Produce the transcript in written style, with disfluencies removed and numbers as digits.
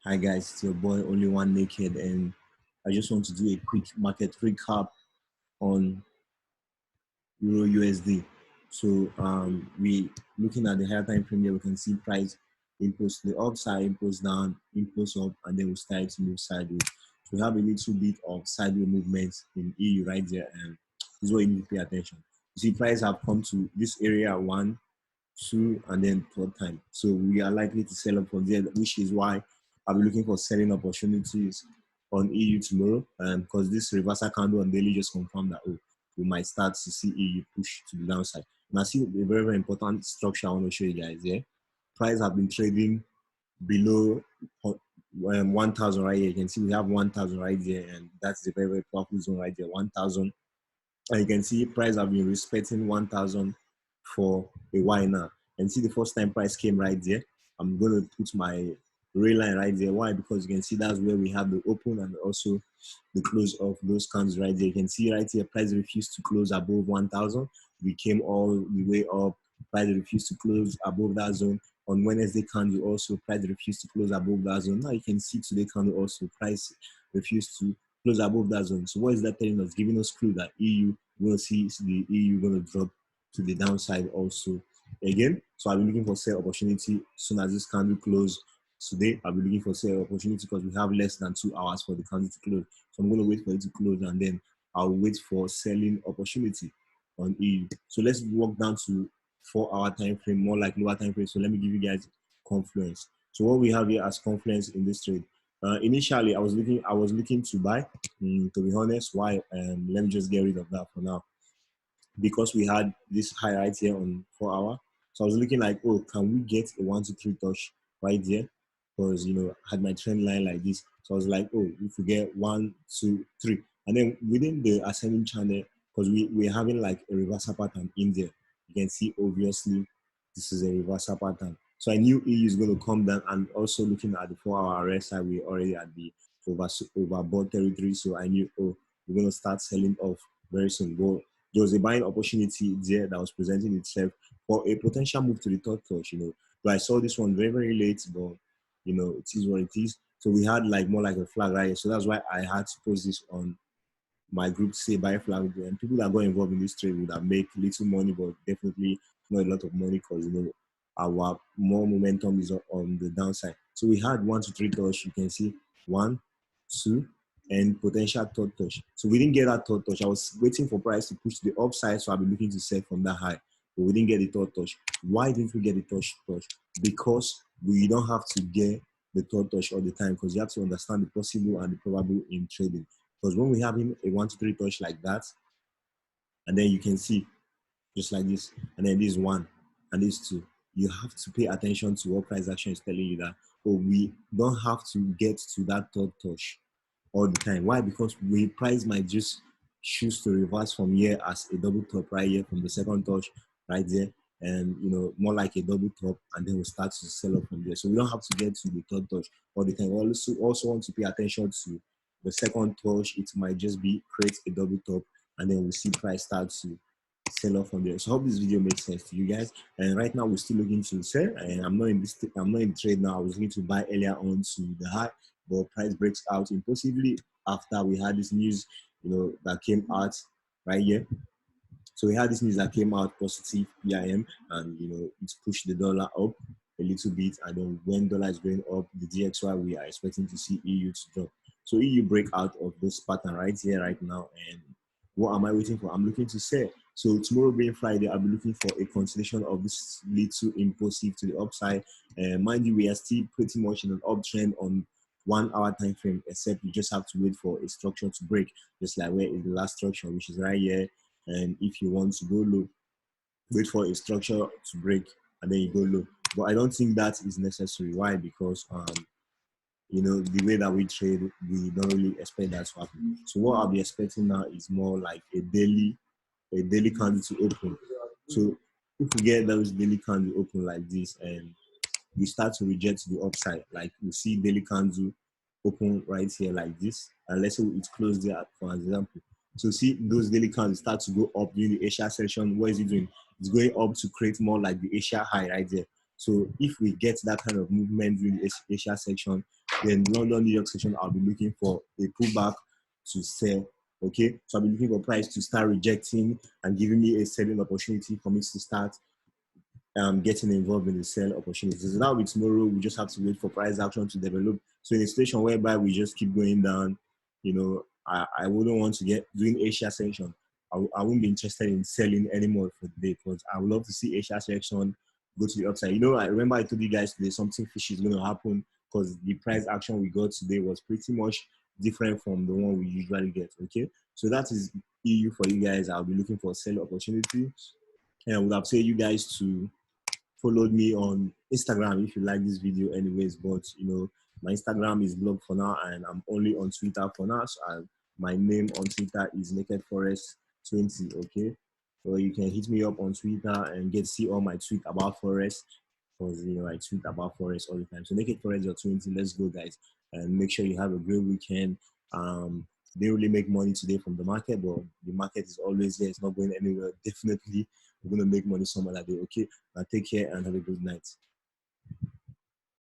Hi guys, it's your boy Only One Naked, and I just want to do a quick market recap on Euro USD. So we looking at the higher time frame here, we can see price impulse to the upside, impulse down, impulse up, and then we start to move sideways. So we have a little bit of sideways movement in EU right there, and this is what you need to pay attention. You see, price have come to this area one, two, and then third time. So we are likely to sell up from there, which is why I'll be looking for selling opportunities on EU tomorrow. Because this reversal candle on daily just confirmed that we might start to see EU push to the downside. And I see a very, very important structure I want to show you guys here. Price have been trading below 1,000 right here. You can see we have 1,000 right there, and that's a very, very powerful zone right there. 1,000, and you can see price have been respecting 1,000 for a while now. And see the first time price came right there. I'm going to put my rail line right there. Why? Because you can see that's where we have the open and also the close of those candles right there. You can see right here, price refused to close above 1,000. We came all the way up. Price refused to close above that zone. On Wednesday candle also, price refused to close above that zone. Now you can see today candle also, price refused to close above that zone. So what is that telling us? Giving us clue that EU will see the EU going to drop to the downside also again. So I'll be looking for sell opportunity as soon as this candle close today. I'll be looking for sell opportunity because we have less than 2 hours for the candle to close. So I'm going to wait for it to close and then I'll wait for selling opportunity on EU. So let's walk down to 4-hour time frame, more like lower time frame. So let me give you guys confluence. So what we have here as confluence in this trade. Initially, I was looking to buy. To be honest, why? Let me just get rid of that for now because we had this high right here on 4 hour. So I was looking like, oh, can we get a 1 2 3 touch right there? Because I had my trend line like this. So I was like, oh, if we get 1 2 3, and then within the ascending channel, because we're having like a reversal pattern in there. You can see obviously this is a reversal pattern. So I knew EU is going to come down, and also looking at the 4 hour RSI, we already at the overbought territory. So I knew, oh, we're going to start selling off very soon. But there was a buying opportunity there that was presenting itself for a potential move to the third touch. But I saw this one very, very late, but it is what it is. So we had like more like a flag right here. So that's why I had to post this on my group to say buy flag. And people that got involved in this trade would have made little money, but definitely not a lot of money because our more momentum is on the downside. So we had 1 2 3 touch. You can see 1 2 and potential third touch. So we didn't get that third touch. I was waiting for price to push to the upside, so I'll be looking to sell from that high. But we didn't get the third touch. Why didn't we get the touch? Because we don't have to get the third touch all the time, because you have to understand the possible and the probable in trading. Because when we have a 1 2 3 touch like that, and then you can see just like this, and then this one and this two, you have to pay attention to what price action is telling you that, oh, we don't have to get to that third touch all the time. Why? Because we price might just choose to reverse from here as a double top right here from the second touch right there, and more like a double top, and then we start to sell up from there. So we don't have to get to the third touch all the time. We also want to pay attention to the second touch. It might just be create a double top, and then we see price start to sell off from there. So I hope this video makes sense to you guys. And right now we're still looking to sell, and I'm not in the trade now. I was looking to buy earlier on to the high, but price breaks out impulsively after we had this news that came out right here. So we had this news that came out positive PIM, and it's pushed the dollar up a little bit, and then when dollar is going up, the DXY, we are expecting to see EU to drop. So EU break out of this pattern right here right now. And what am I waiting for? I'm looking to sell. So tomorrow being Friday, I'll be looking for a continuation of this little impulsive to the upside. Mind you, we are still pretty much in an uptrend on 1 hour time frame, except you just have to wait for a structure to break, just like where is the last structure, which is right here. And if you want to go low, wait for a structure to break and then you go low. But I don't think that is necessary. Why? Because the way that we trade, we don't really expect that to happen. So what I'll be expecting now is more like a daily candle to open. So if we get those daily candle open like this, and we start to reject the upside, like we see daily candle open right here like this, and let's say it's closed there for example. So see those daily candles start to go up during the Asia session. What is it doing? It's going up to create more like the Asia high right there. So if we get that kind of movement during the Asia section, then London, New York section, I'll be looking for a pullback to sell. Okay, so I'll be looking for price to start rejecting and giving me a selling opportunity for me to start getting involved in the sell opportunities. So now with tomorrow, we just have to wait for price action to develop. So in a situation whereby we just keep going down, I wouldn't want to get doing Asia section. I won't be interested in selling anymore for today because I would love to see Asia section go to the upside. I remember I told you guys today something fishy is going to happen because the price action we got today was pretty much different from the one we usually get. Okay, so that is EU for you guys. I'll be looking for a sell opportunity, and I would have said you guys to followed me on Instagram if you like this video anyways, but my Instagram is blocked for now and I'm only on Twitter for now. So my name on Twitter is Naked Forest 20. Okay, so you can hit me up on Twitter and get to see all my tweet about forest because I tweet about forest all the time. So Naked Forest 20. Let's go, guys, and make sure you have a great weekend. Didn't really make money today from the market, but the market is always there. It's not going anywhere. Definitely we're going to make money some other day. Okay, take care and have a good night.